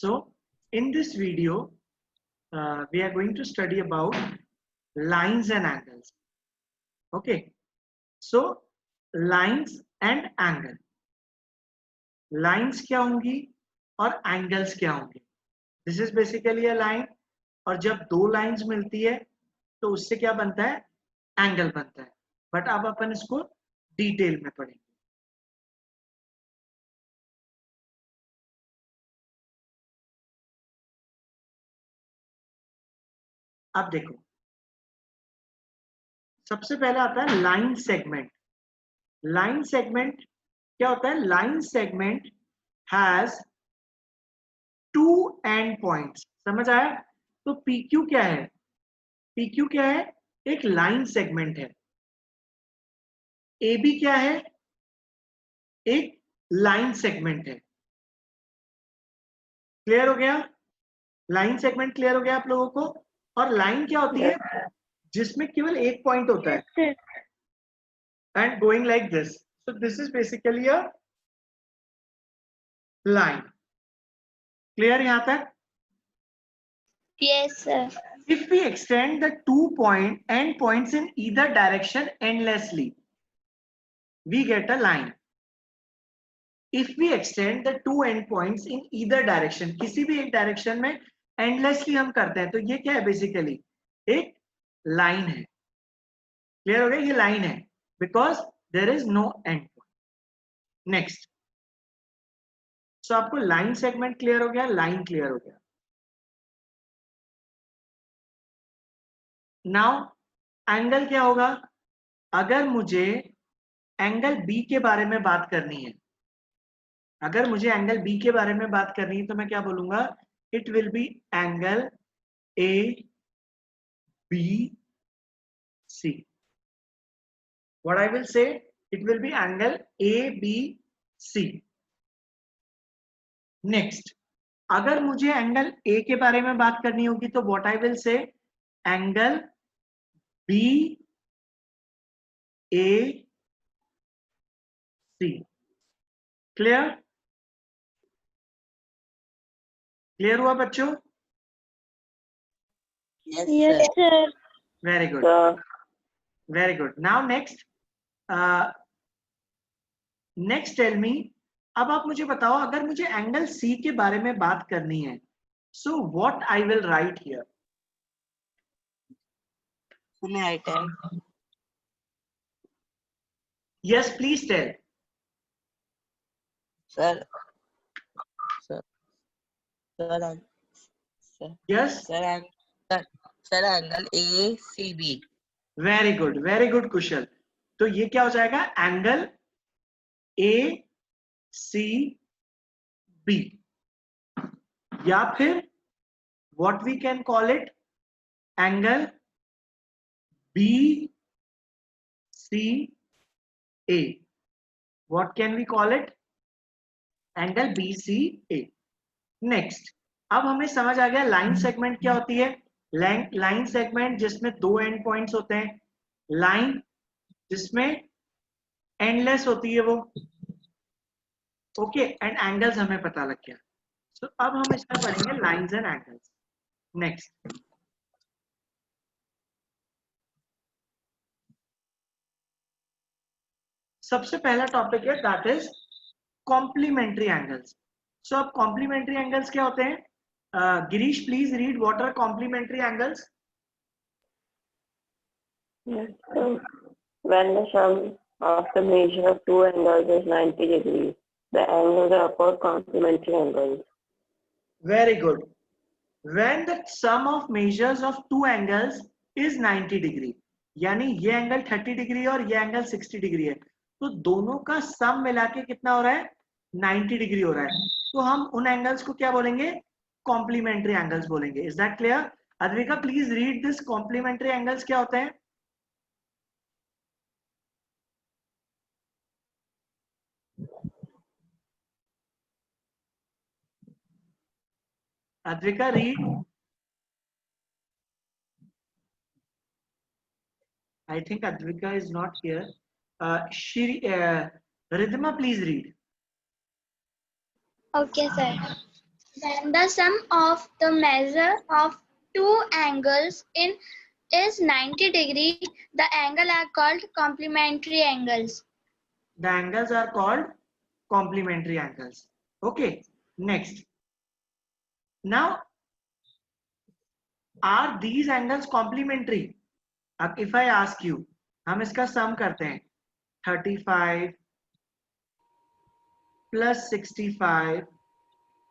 So in this video, we are going to study about lines and angles. Okay, so lines and angle. Lines क्या होंगी और angles क्या होंगे? This is basically a line, और जब दो lines मिलती है तो उससे क्या बनता है? Angle बनता है. But अब अपन इसको डिटेल में पढ़ेंगे. अब देखो, सबसे पहले आता है लाइन सेगमेंट. लाइन सेगमेंट क्या होता है? Line segment has two end points. समझ आया? तो PQ क्या है? PQ क्या है? एक लाइन सेगमेंट है. AB क्या है? एक लाइन सेगमेंट है. क्लियर हो गया? लाइन सेगमेंट क्लियर हो गया आप लोगों को? और लाइन क्या होती है? जिसमें केवल एक पॉइंट होता है and going like this. So this is basically a line. Clear यहां तक? Yes, sir. If we extend the two end points in either direction endlessly, we get a line. If we extend the two end points in either direction, किसी भी एक direction में endlessly हम करते हैं तो ये क्या है? बेसिकली एक लाइन है. क्लियर हो गया? ये लाइन है because there is no end point. Next. So आपको लाइन सेगमेंट क्लियर हो गया, लाइन क्लियर हो गया. नाउ एंगल क्या होगा? अगर मुझे एंगल बी के बारे में बात करनी है, अगर मुझे एंगल बी के बारे में बात करनी है तो मैं क्या बोलूंगा? It will be angle A B C. What I will say? It will be angle A B C. Next, अगर मुझे एंगल ए के बारे में बात करनी होगी तो what I will say? Angle B A C. Clear? Clear हुआ बच्चों? Yes, sir. Very good, very good. Now next, next tell me. अब आप मुझे बताओ, अगर मुझे एंगल सी के बारे में बात करनी है, so what I will write here? Yes please tell. Sir, यस, sir, angle ACB. Very good Kushal. तो ये क्या हो जाएगा? एंगल ए सी बी, या फिर what we can call it angle B C A. What can we call it? Angle B C A. Next, अब हमें समझ आ गया लाइन सेगमेंट क्या होती है. लाइन सेगमेंट जिसमें दो एंड पॉइंट्स होते हैं, लाइन जिसमें एंडलेस होती है वो. ओके, एंड एंगल्स हमें पता लग गया. सो अब हम इसमें पढ़ेंगे लाइंस एंड एंगल्स. नेक्स्ट, सबसे पहला टॉपिक है that is complementary angles. So अब कॉम्प्लीमेंट्री एंगल्स क्या होते हैं? Girish please read what are complementary angles. Yes, so when the sum of the measure of two angles is 90 degrees, the angles are called complementary angles. Very good. When the sum of measures of two angles is 90 degree, यानी ये angle 30 degree और ये angle 60 degree है, तो दोनों का सम मिला के कितना हो रहा है? 90 डिग्री हो रहा है. तो हम उन एंगल्स को क्या बोलेंगे? कॉम्प्लीमेंट्री एंगल्स बोलेंगे. Is that clear? Advika please read this. Complementary angles क्या होते हैं? Advika, read. I think Advika is not here. Ridhima, please read. Okay, sir. When the sum of the measure of two angles is 90 degree, the angle are called complementary angles. The angles are called complementary angles. Okay, next. Now, are these angles complementary? अब if I ask you, हम इसका sum करते हैं 35 plus 65.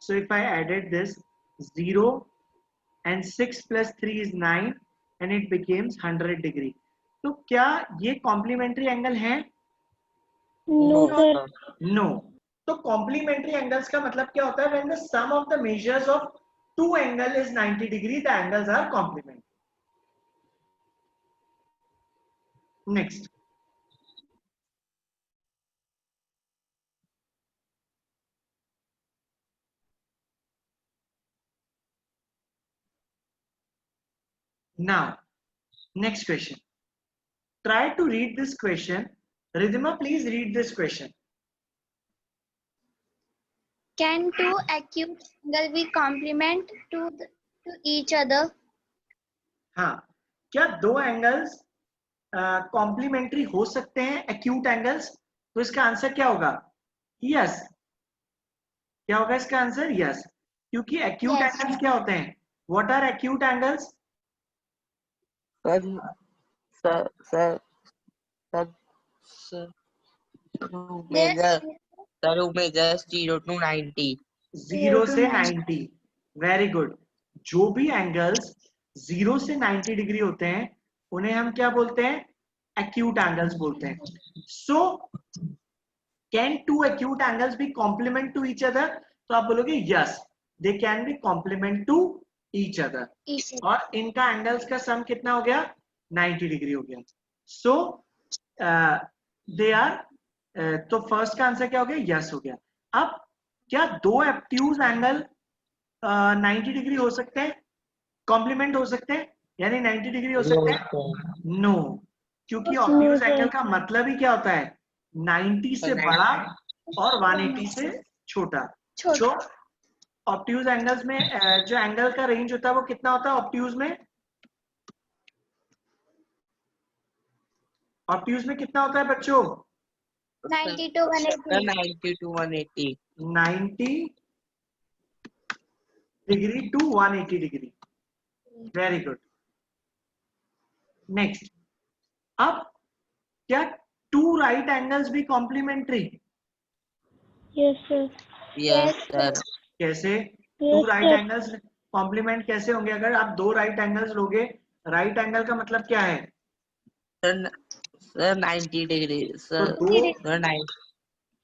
So if I added this 0 and 6 plus 3 is 9 and it becomes 100 degree. तो क्या ये complementary angle है? No, sir. No. तो complementary angles का मतलब क्या होता है? When the sum of the measures of two angle is 90 degree, the angles are complementary. Next. Now, next question. Try to read this question. Ridhima, please read this question. Can two acute angles be complement to each other? हाँ, क्या दो angles complementary हो सकते हैं acute angles? तो इसका answer क्या होगा? यस. क्या होगा इसका आंसर? यस. क्योंकि एक्यूट Yes. एंगल्स क्या होते हैं? What are acute angles? Sir, measures 0 to 90. 0 से 90. Very good. जो भी एंगल्स 0 से 90 डिग्री होते हैं उन्हें हम क्या बोलते हैं? एक्यूट एंगल्स बोलते हैं. So can two acute angles be complement to each other? तो आप बोलोगे yes, they can be complement to each other. और इनका एंगल्स का सम कितना हो गया? 90 डिग्री हो गया. सो दे आर, तो फर्स्ट का आंसर क्या हो गया? यस हो गया. अब क्या दो ऑब्ट्यूज एंगल 90 डिग्री हो सकते हैं? कॉम्प्लीमेंट हो सकते हैं? यानी 90 डिग्री हो सकते हैं? नो. क्योंकि ऑब्ट्यूज एंगल का मतलब ही क्या होता है? 90 से बड़ा और 180 से छोटा. जो ऑब्ट्यूज एंगल्स में जो एंगल का रेंज होता है वो कितना होता है ऑब्ट्यूज में? ऑब्ट्यूज में कितना होता है बच्चों? 90 to 180. 90 to 180. 90 degree to 180 degree. Very good. Next. अब क्या टू राइट एंगल्स भी complementary? Yes, sir. Yes, sir. कैसे? टू राइट एंगल्स कॉम्प्लीमेंट कैसे होंगे? अगर आप दो राइट एंगल्स लोगे, राइट एंगल का मतलब क्या है? Sir, 90 degree. Sir, तो दो, sir, 90,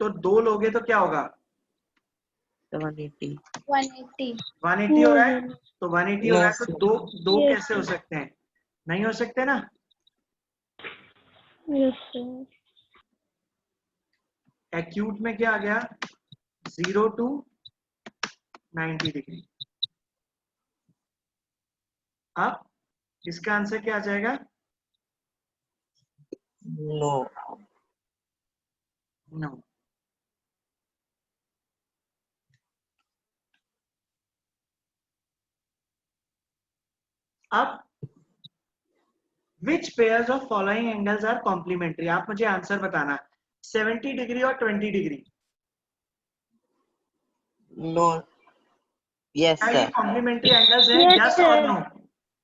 तो दो लोगे तो क्या होगा? 180. 180. 180 हो रहा है. तो 180 हो रहा है Yes, तो sir. दो दो कैसे हो सकते हैं? नहीं हो सकते ना. Yes, sir. एक्यूट में क्या आ गया? 0 टू 90 डिग्री. अब इसका आंसर क्या आ जाएगा? No. नो. अब which pairs of following angles are complementary? आप मुझे आंसर बताना. 70 डिग्री और 20 डिग्री. No. Yes, क्या ये sir. कॉम्प्लीमेंट्री एंगल्स हैं? Yes, yes sir. और no?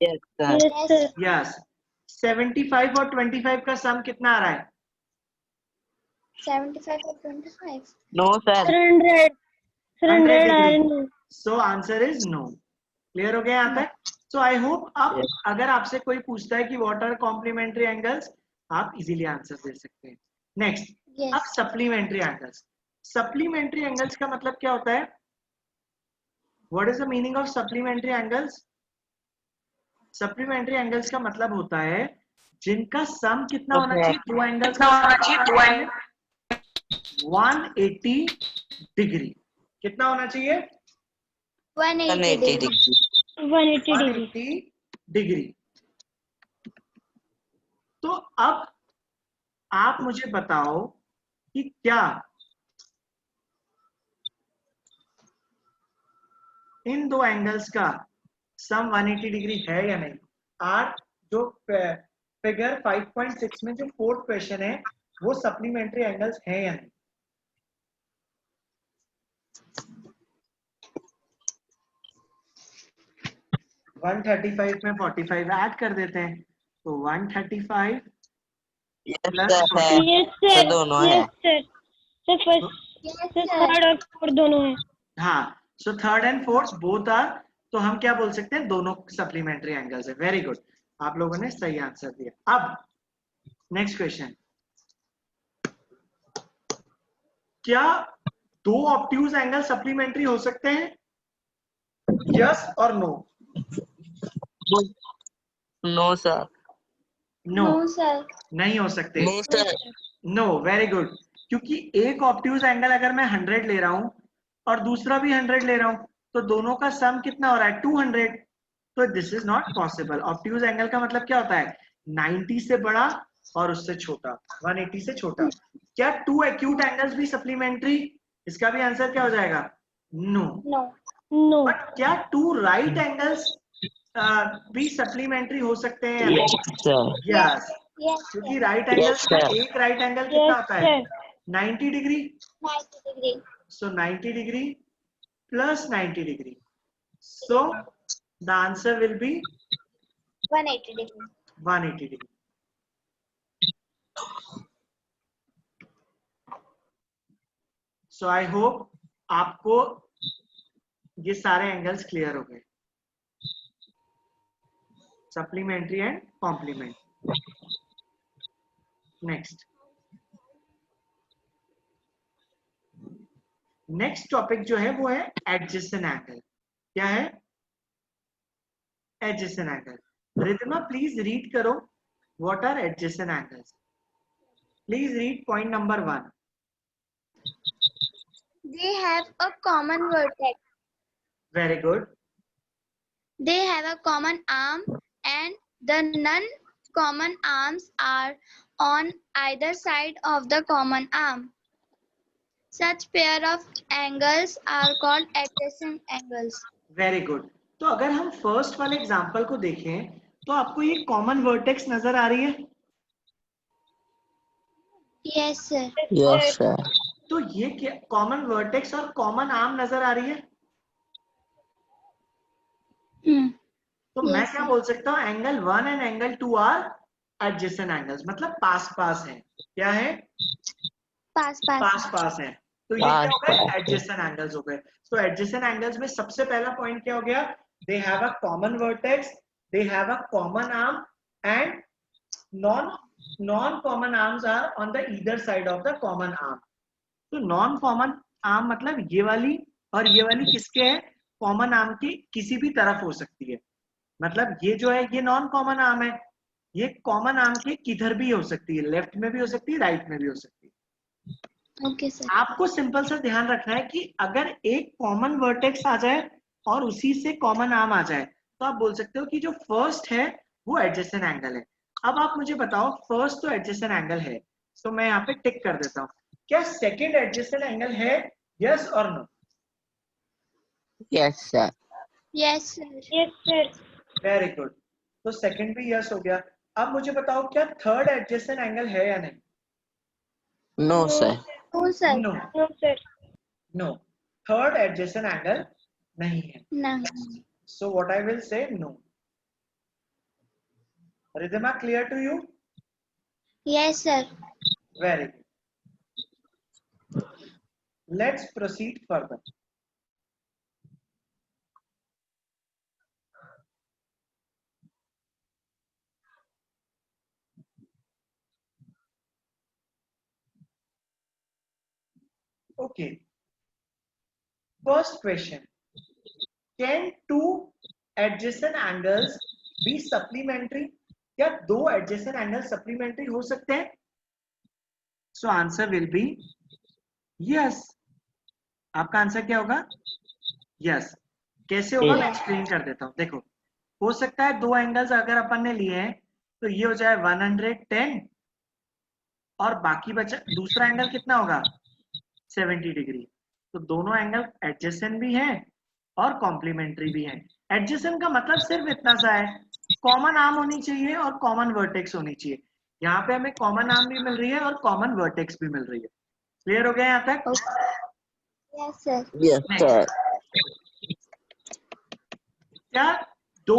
Yes, sir. Yes, sir. Yes. 75 और 25 का सम कितना आ रहा है? 75 or 25. No, sir. 100. 100 I degree. know. So answer is no. Clear हो गया यहाँ तक? सो आई होप अब Yes. अगर आपसे कोई पूछता है कि व्हाट आर कॉम्प्लीमेंट्री एंगल्स, आप इजीली आंसर दे सकते हैं. नेक्स्ट. Yes. अब सप्लीमेंट्री एंगल्स. सप्लीमेंट्री एंगल्स का मतलब क्या होता है? What is the meaning of supplementary angles? Supplementary angles का मतलब होता है जिनका सम कितना होना चाहिए? दो एंगल्स का होना चाहिए 180 डिग्री. कितना होना चाहिए? 180 degree. 180 degree. 180 डिग्री. तो अब आप मुझे बताओ कि क्या इन दो एंगल्स का सम 180 डिग्री है या नहीं। आर जो फिगर 5.6 में जो फोर्थ क्वेश्चन है वो सप्लीमेंट्री एंगल्स हैं या नहीं। वन 135 में 45 ऐड कर देते हैं तो 135 यस प्लस सर है, 40। यस तो सर, दोनों है। Yes sir, sir first, Yes, sir sir. Third और फोर्थ दोनों है। हाँ, so third and fourth both are, तो हम क्या बोल सकते हैं, दोनों सप्लीमेंट्री एंगल्स है। वेरी गुड, आप लोगों ने सही आंसर दिया। अब नेक्स्ट क्वेश्चन, क्या दो ऑब्ट्यूज एंगल सप्लीमेंट्री हो सकते हैं? यस और no? No sir. No, No, sir. नहीं हो सकते। No sir. No, very good, क्योंकि एक ऑब्ट्यूज एंगल अगर मैं 100 ले रहा हूं और दूसरा भी 100 ले रहा हूं तो दोनों का सम कितना हो रहा है, 200। तो this is not possible. Obtuse angle का मतलब क्या होता है, 90 से बड़ा और उससे छोटा, 180 से छोटा। क्या टू एक्यूट एंगल्स भी सप्लीमेंट्री? इसका भी आंसर क्या हो जाएगा, नो। No. नो, बट क्या टू राइट एंगल्स भी सप्लीमेंट्री हो सकते हैं या नहीं? Yes sir. यस, Yes, क्योंकि sir. राइट Yes, एंगल्स का sir. एक राइट एंगल कितना यस होता है, sir, 90 degree. 90 degree. So 90 degree plus 90 degree. So the answer will be 180 degree. 180 degree. So I hope आपको ये सारे एंगल्स क्लियर हो गए, supplementary and complement. Next topic जो है वो है एडजेसेंट एंगल। क्या है, adjacent angle. Riddhima please read करो, what are adjacent angles. Please read point number 1। They have a common vertex. Very good. They have a common arm, and the non-common arms are on either side of the common arm. Such pair of angles are called adjacent angles. Very good. तो अगर हम first वाले example को देखें तो आपको ये common vertex नजर आ रही है? Yes, sir. Yes sir. तो ये क्या कॉमन वर्टेक्स और कॉमन आर्म नजर आ रही है? तो मैं Yes, क्या sir. बोल सकता हूँ, angle 1 and angle 2 are adjacent angles, मतलब पास पास है। क्या है, Pass, pass. पास पास है। तो ये क्या हो पास गए, पास। एडजेसेंट एंगल्स हो गए। तो एडजेसेंट एंगल्स में सबसे पहला पॉइंट क्या हो गया, they have a common vertex, they have a common arm and non common arms are on the either side of the common arm. तो नॉन कॉमन आर्म मतलब ये वाली और ये वाली किसके है, कॉमन आर्म की किसी भी तरफ हो सकती है। मतलब ये जो है ये नॉन कॉमन आर्म है, ये कॉमन आर्म के किधर भी हो सकती है, लेफ्ट में भी हो सकती है, राइट में भी हो सकती है। Okay, sir. आपको सिंपल सा ध्यान रखना है कि अगर एक कॉमन वर्टेक्स आ जाए और उसी से कॉमन आर्म आ जाए तो आप बोल सकते हो कि जो फर्स्ट है वो एडजेसेंट एंगल है। अब आप मुझे बताओ, फर्स्ट तो एडजेसेंट एंगल है, तो मैं यहाँ पे टिक कर देता हूँ। क्या सेकेंड एडजेसेंट एंगल है, यस और no? Yes sir. Yes, sir. Yes sir, very good, तो सेकेंड भी यस हो गया। अब मुझे बताओ, क्या थर्ड एडजेसेंट एंगल है या नहीं? No sir. No, sir. No, no sir, no, third adjacent angle नहीं है। No. So what I will say, no. Ridhima, clear to you? Yes, sir. Very good. Let's proceed further. Okay. First question. Can two adjacent angles be supplementary? क्या दो adjacent angles supplementary हो सकते हैं? So answer will be yes. आपका answer क्या होगा? Yes. कैसे होगा मैं एक्सप्लेन कर देता हूँ। देखो, हो सकता है दो एंगल्स अगर अपन ने लिए हैं तो ये हो जाए 110 और बाकी बचा दूसरा एंगल कितना होगा, 70 डिग्री। तो दोनों एंगल एडजेसेंट भी हैं और कॉम्प्लीमेंट्री भी है। एडजेसेंट का मतलब सिर्फ इतना सा है, कॉमन आर्म होनी चाहिए और कॉमन वर्टेक्स होनी चाहिए। यहाँ पे हमें कॉमन आर्म भी मिल रही है और कॉमन वर्टेक्स भी मिल रही है। क्लियर हो गया यहाँ तक? Yes, sir. Yes, sir. क्या दो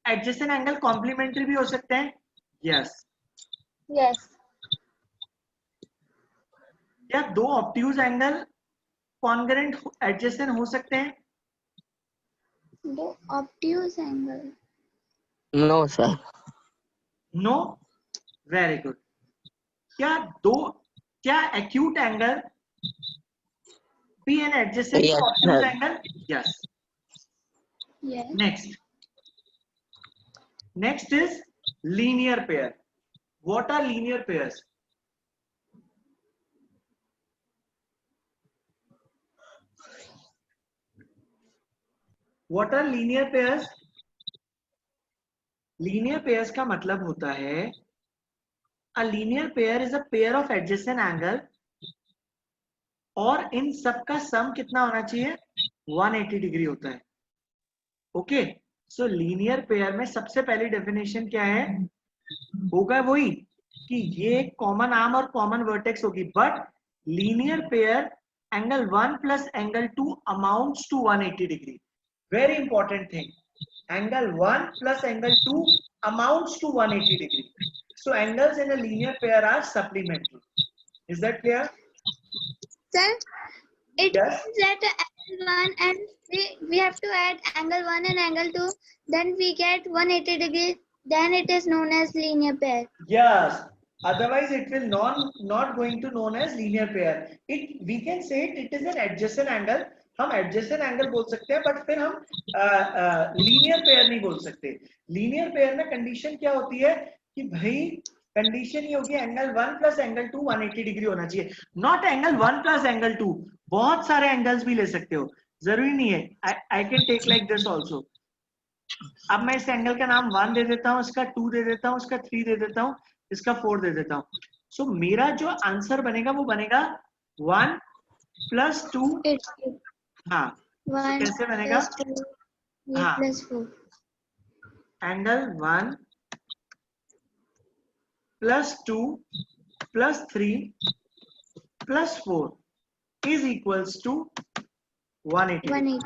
एडजेसेंट एंगल कॉम्प्लीमेंट्री भी हो सकते हैं? यस। Yes. क्या दो ऑब्ट्यूज एंगल कॉन्ग्रुएंट एडजेसेंट हो सकते हैं? The obtuse angle. No, sir. No. Very good. क्या acute angle be an adjacent Yes, obtuse sir. Angle? Yes. Yes. Next is linear pair. What are linear pairs? What are linear pairs? Linear pairs का मतलब होता है a linear pair is a pair of adjacent angle और इन सब का सम कितना होना चाहिए? 180 डिग्री होता है। ओके, सो लीनियर पेयर में सबसे पहली डेफिनेशन क्या है? होगा वही कि ये कॉमन आर्म और कॉमन वर्टेक्स होगी, but linear pair angle 1 plus angle 2 amounts to 180 degree. Very important thing, angle 1 plus angle 2 amounts to 180 degree. So angles in a linear pair are supplementary. Is that clear? Sir, it Yes. means that angle 1 and we have to add angle 1 and angle 2, then we get 180 degree, then it is known as linear pair. Yes. Otherwise, it will not going to known as linear pair. We can say it is an adjacent angle. हम adjacent angle बोल सकते हैं, but फिर हम linear pair नहीं बोल सकते. Linear pair में condition क्या होती है कि भाई कंडीशन ये होगी एंगल 1 प्लस एंगल 2 180 डिग्री होना चाहिए, नॉट एंगल 1 प्लस एंगल 2. बहुत सारे एंगल्स भी ले सकते हो, जरूरी नहीं है. I can take like this also. अब मैं इस एंगल का नाम 1 दे देता हूं, इसका 2 दे देता हूं, इसका 3 दे देता हूं, इसका 4 दे देता हूं. सो मेरा जो आंसर बनेगा वो बनेगा 1 प्लस 2. It's हाँ, 1 कैसे बनेगा? plus 2 हाँ, plus 4. Angle 1 plus 2 plus 3 plus 4 is equals to 180. 180.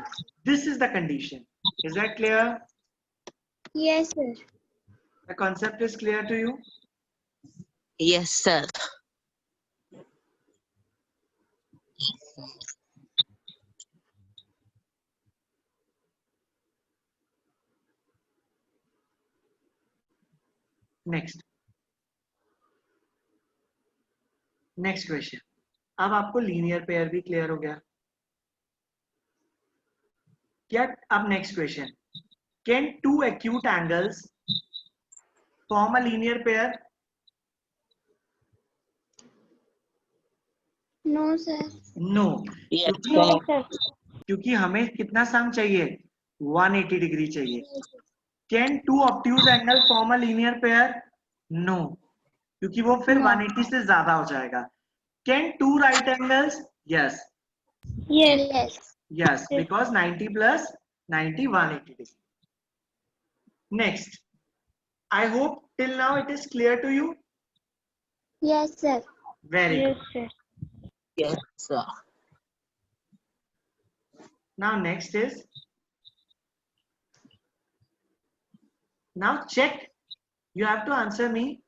This is the condition. Is that clear? Yes, sir. The concept is clear to you? Yes, sir. Next question. अब आपको linear pair भी clear हो गया क्या? अब next question, can two acute angles form a linear pair? No, sir. No. Yes, No, sir. sir. क्योंकि हमें कितना सम चाहिए? 180 डिग्री चाहिए. Can two obtuse angle form a linear pair? No, क्योंकि वो फिर No. 180 से ज्यादा हो जाएगा. Can two right angles? Yes. Yes. Yes. Yes, because 90 plus 90 180 degree. Next, I hope till now it is clear to you. Yes, sir. Very Yes, good. sir. Yes, sir. Now next is, now check, you have to answer me.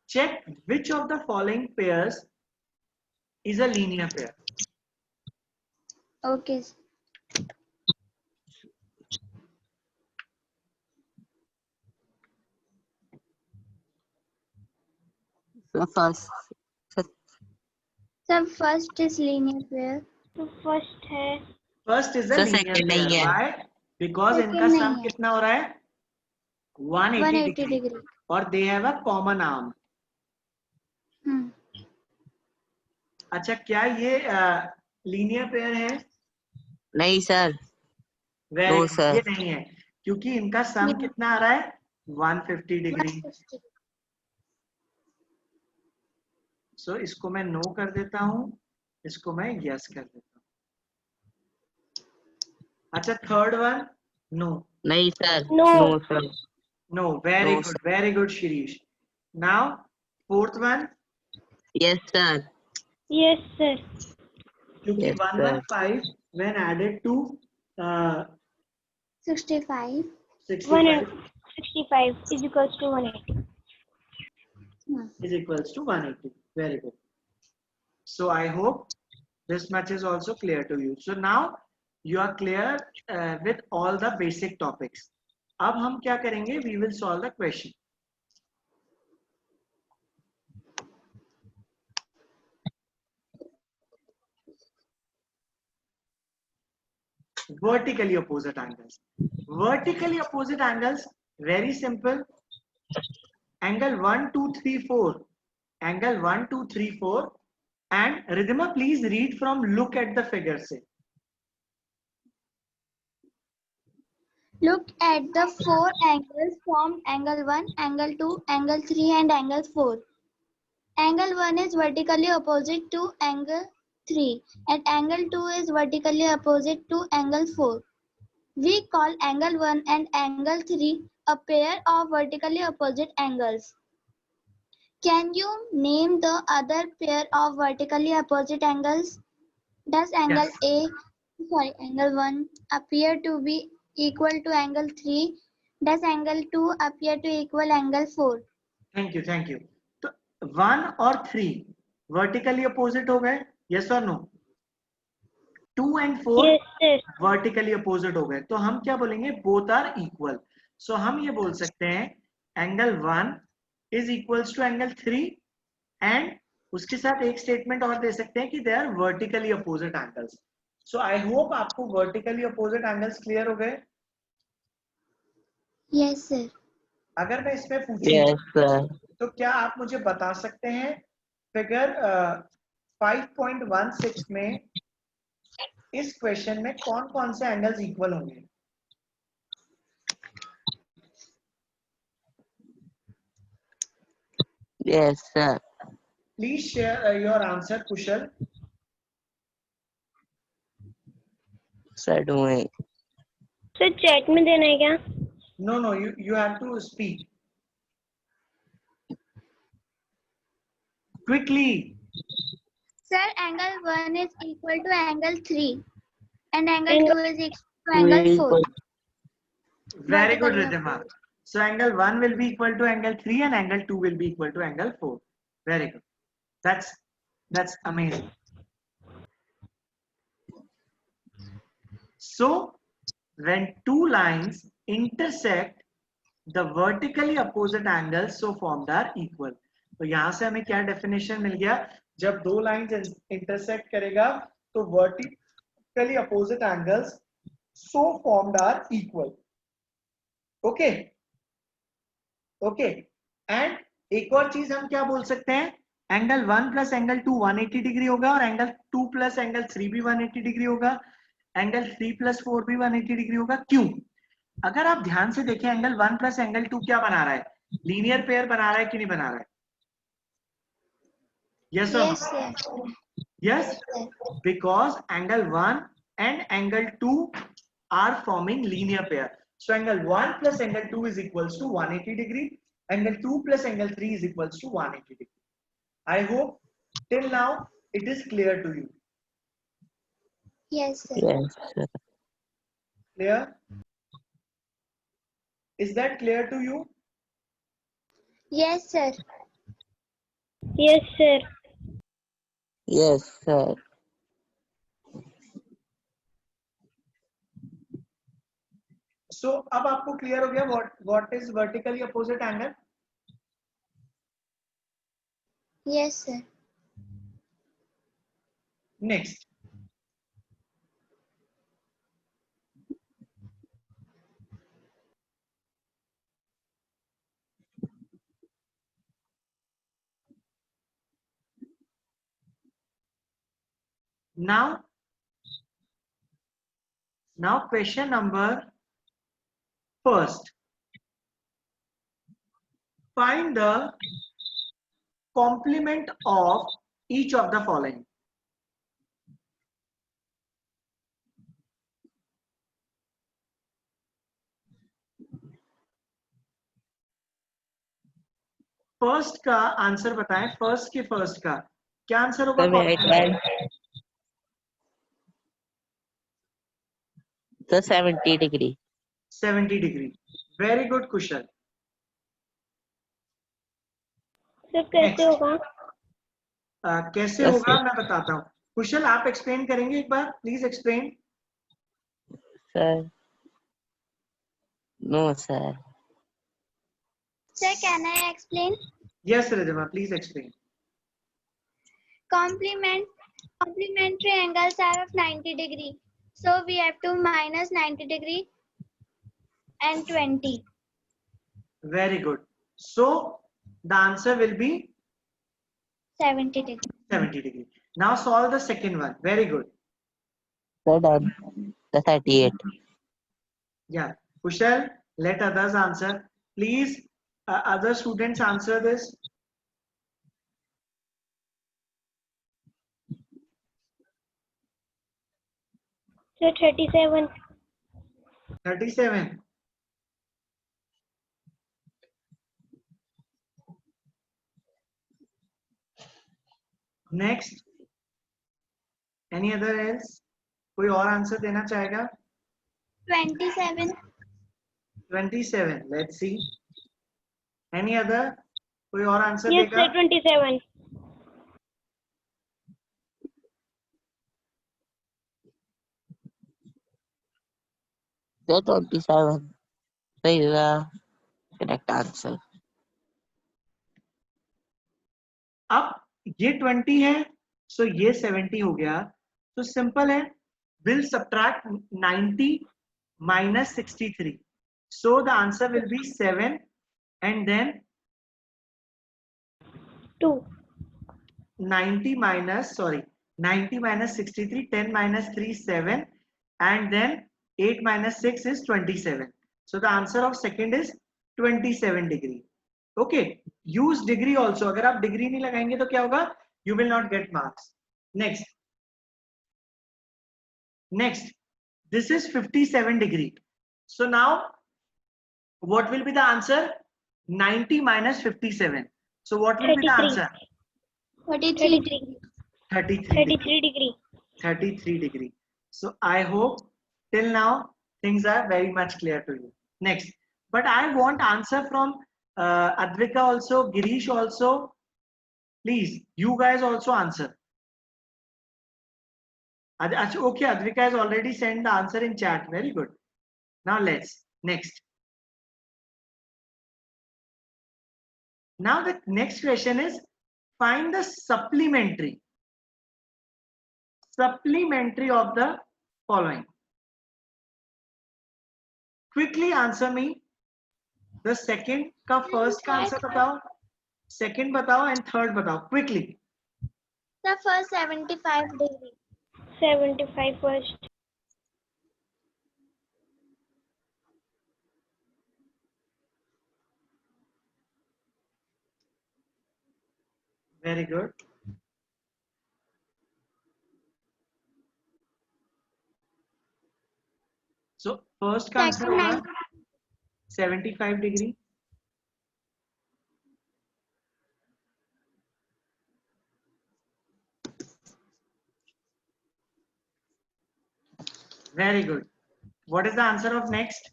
Check which of the following pairs is a linear pair. Okay. So first, Sir, first is linear pair. तो first है. First is a So linear second pair. नहीं है. Why? Because Second इनका नहीं सम है. कितना हो रहा है? 180 180 degree. degree. और they have a common arm. अच्छा, क्या ये लीनियर पेयर है? नहीं sir. Very No, good. sir. ये नहीं है क्योंकि इनका सम कितना आ रहा है? 150 डिग्री. 150. सो इसको मैं नो कर देता हूं, इसको मैं यस कर देता हूं. अच्छा, third one? No. नहीं sir. No. No sir. No. Very No, good. Very good, Shirish. Now, fourth one. Yes sir. Yes, sir. क्योंकि Yes, sir. 115 when added to 65. 65 165 is equals to 180. is equals to 180. Very good. So I hope this much is also clear to you. So now you are clear with all the basic topics. अब हम क्या करेंगे? We will solve the question. Vertically opposite angles. Vertically opposite angles, very simple. Angle 1, 2, 3, 4. Angle 1, 2, 3, 4. And Ridhima, please read from look at the figure. Say. Look at the four angles formed: angle 1, angle 2, angle 3 and angle 4. Angle 1 is vertically opposite to angle 3 and angle 2 is vertically opposite to angle 4. We call angle 1 and angle 3 a pair of vertically opposite angles. Can you name the other pair of vertically opposite angles? Does angle Yes. angle 1 appear to be equal to angle 3? Does angle 2 appear to equal angle 4? Thank you. Thank you. तो 1 और 3 vertically opposite हो गए? Yes or no? 2 and 4 Yes, sir. vertically opposite हो गए. तो हम क्या बोलेंगे? Both are equal. So हम ये बोल सकते हैं angle 1 is equals to angle 3 and उसके साथ एक स्टेटमेंट और दे सकते हैं कि they are vertically opposite angles. So I hope आपको vertically opposite angles clear हो गए. Yes, sir. अगर मैं इसमें पूछूं Yes sir. तो क्या आप मुझे बता सकते हैं फिगर 5.16 में इस क्वेश्चन में कौन कौन से एंगल्स इक्वल होंगे? Yes sir. Please share your answer Kusal. Sir doing. Sir chat में देना है क्या? No, you have to speak quickly. Sir, angle 1 is equal to angle 3 and angle 2 is equal to angle 4. Very good, Vertically Ridhima. So angle 1 will be equal to angle 3 and angle 2 will be equal to angle 4. Very good. That's amazing. So when two lines intersect, the vertically opposite angles so formed are equal. तो यहां से हमें क्या definition मिल गया? जब दो lines intersect करेगा तो vertically opposite angles so formed are equal. Okay. And एक और चीज हम क्या बोल सकते हैं? एंगल 1 प्लस एंगल 2 180 डिग्री होगा और एंगल 2 प्लस एंगल 3 भी 180 डिग्री होगा. एंगल 3 प्लस 4 भी 180 डिग्री होगा. क्यों? अगर आप ध्यान से देखें एंगल 1 प्लस एंगल 2 क्या बना रहा है? लीनियर पेयर बना रहा है कि नहीं बना रहा है? यस और Yes, sir. Yes, because angle 1 and angle 2 are forming linear pair. So angle 1 plus angle 2 is equals to 180 degree. Angle 2 plus angle 3 is equals to 180 degree. I hope till now it is clear to you. Yes, sir. Yes sir. Clear? Is that clear to you? Yes, sir. Yes, sir. Yes sir. So अब आपको clear हो गया what is vertically opposite angle? Yes, sir. Next. Now question number first. Find the complement of each of the following. First का answer बताएं, first के first का क्या answer होगा? Sir, may I try? Sir, 70 degree. 70 degree. Very good Kushal. Sir कैसे Next. होगा? कैसे Yes, होगा sir. मैं बताता हूँ. कुशल आप एक्सप्लेन करेंगे एक बार, please explain. Sir. No, sir. Sir, can I explain? Yes Ridhima, please explain. Complementary angles are of 90 degree. So we have to minus 90 degree and 20. Very good. So the answer will be 70 degree. 70 degree. Now solve the second one. Very good. Sir, done. The 38. Yeah. Kushal, let others answer. Please, other students answer this. Sir 37. 37. Next. Any other else? कोई और answer देना चाहेगा? 27. 27. Let's see. Any other? कोई और answer Yes देगा? sir, 27. Sir, 27. Sir, is the correct answer. अब ये 20 है, सो ये 70 हो गया. तो सिंपल है, will subtract 90 minus 63. So the answer will be 7 and then 2. 90 minus 63, 10 minus 3 7 and then 8 minus 6 is 27. So the answer of second is 27 degree. Okay, use degree also. अगर आप डिग्री नहीं लगाएंगे तो क्या होगा? You will not get marks. Next, this is 57 degree. So now what will be the answer? 90 minus 57. So what will be the 33. answer? 43. 33 degree. 33 degree. 33 degree. So I hope till now things are very much clear to you. Next, but I want answer from Advika also, Girish also. Please, you guys also answer. Okay, Advika has already sent the answer in chat. Very good. Now let's next. Now the next question is find the supplementary of the following. Quickly answer me. The second का first का answer बताओ, second बताओ and third बताओ. Quickly. The first 75 degree. 75 first. Very good. So first का answer होगा 75 degree. Very good. What is the answer of next?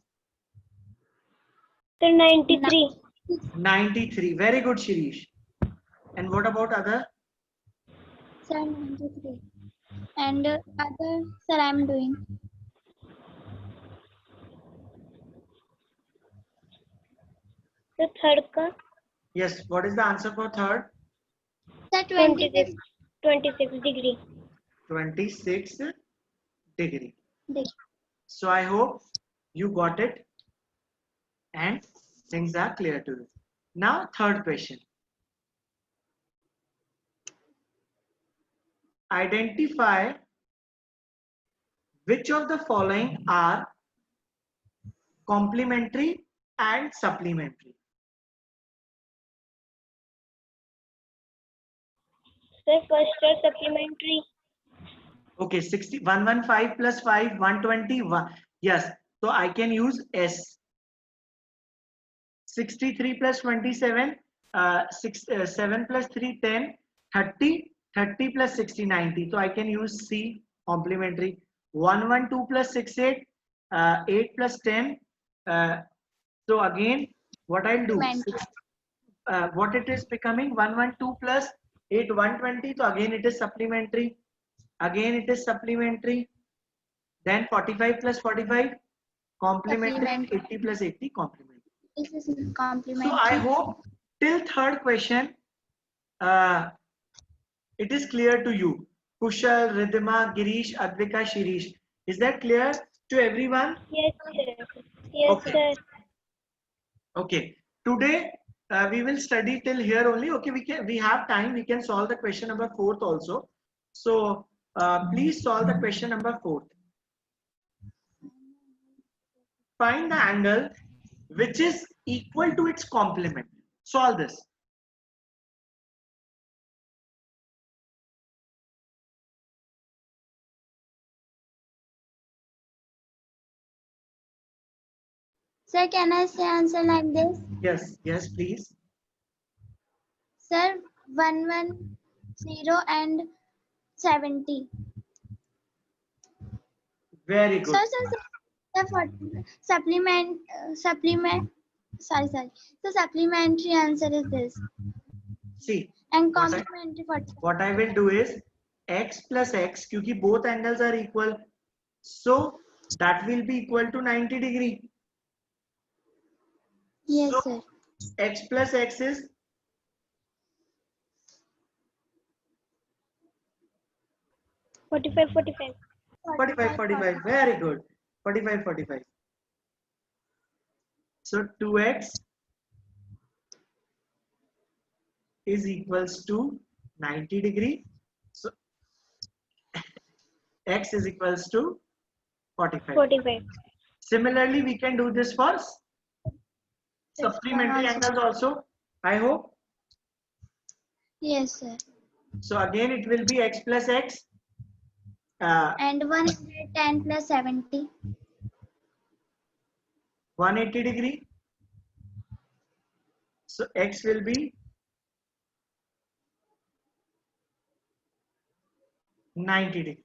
Sir 93. 93. Very good, Shirish. And what about other? Sir, 93. And other, sir, I am doing. The third ka Yes. What is the answer for third? Sir, 26 26 degree. 26 degree. degree. So I hope you got it and things are clear to you. Now third question. Identify which of the following are complementary and supplementary. Sir first are supplementary. Okay, 60, 115 plus 5, 121. Yes, so I can use S. 63 plus 27, 7 plus 3, 10, 30, 30 plus 60, 90. So I can use C, complementary. 1, 1, 2 plus 6, 8, 8 plus 10. So again, what I'll do, Supplementary. what it is becoming, 1, 1, 2 plus 8, 120. So again, it is supplementary. Again, it is supplementary. Then 45 plus 45, complementary. Supplementary. 80 plus 80, complementary. This is So complementary. I hope till third question, it is clear to you. Kushal, Ridhima, Girish, Advika, Shirish. Is that clear to everyone? Yes, sir. Yes, Okay. sir. Okay. Today we will study till here only. Okay, we have time. We can solve the question number 4th also. So please solve the question number 4th. Find the angle which is equal to its complement. Solve this. Sir, can I say answer like this? Yes, yes, please. Sir, 110 and 70. Very good. Sir, for supplement. Sorry. So supplementary answer is this, See, and what complementary 45. what I will do is x plus x, because both angles are equal. So that will be equal to 90 degree. Yes, So sir. x plus x is 45, 45. 45, 45. Very good. 45, 45. So 2x is equals to 90 degree. So x is equals to 45. 45. Similarly, we can do this for supplementary angles also. I hope. Yes, sir. So again, it will be x plus x. And 110 plus 70. 180 degree. So x will be 90 degree.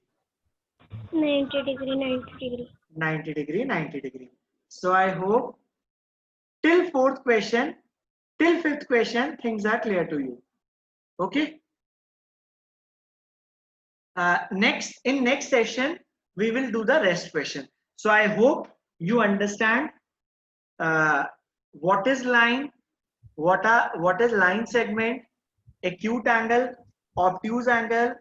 90 degree, 90 degree. 90 degree, 90 degree. So I hope till fourth question, till fifth question, things are clear to you. Okay. In next session, we will do the rest question. So I hope you understand what is line, what is line segment, acute angle, obtuse angle,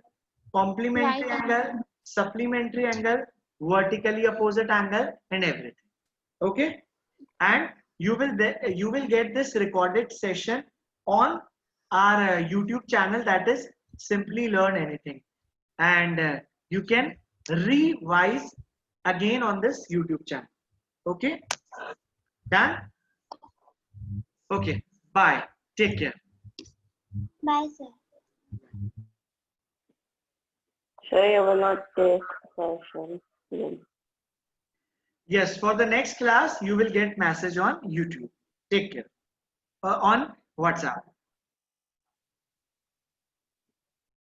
complementary Right. angle, supplementary angle, vertically opposite angle, and everything. Okay, and you will get this recorded session on our YouTube channel, that is Simply Learn Anything, and you can revise again on this YouTube channel. Okay, done. Okay, bye, take care. Bye, sir. Sure, you will not take session. Yes, for the next class you will get message on YouTube. Take care. On WhatsApp.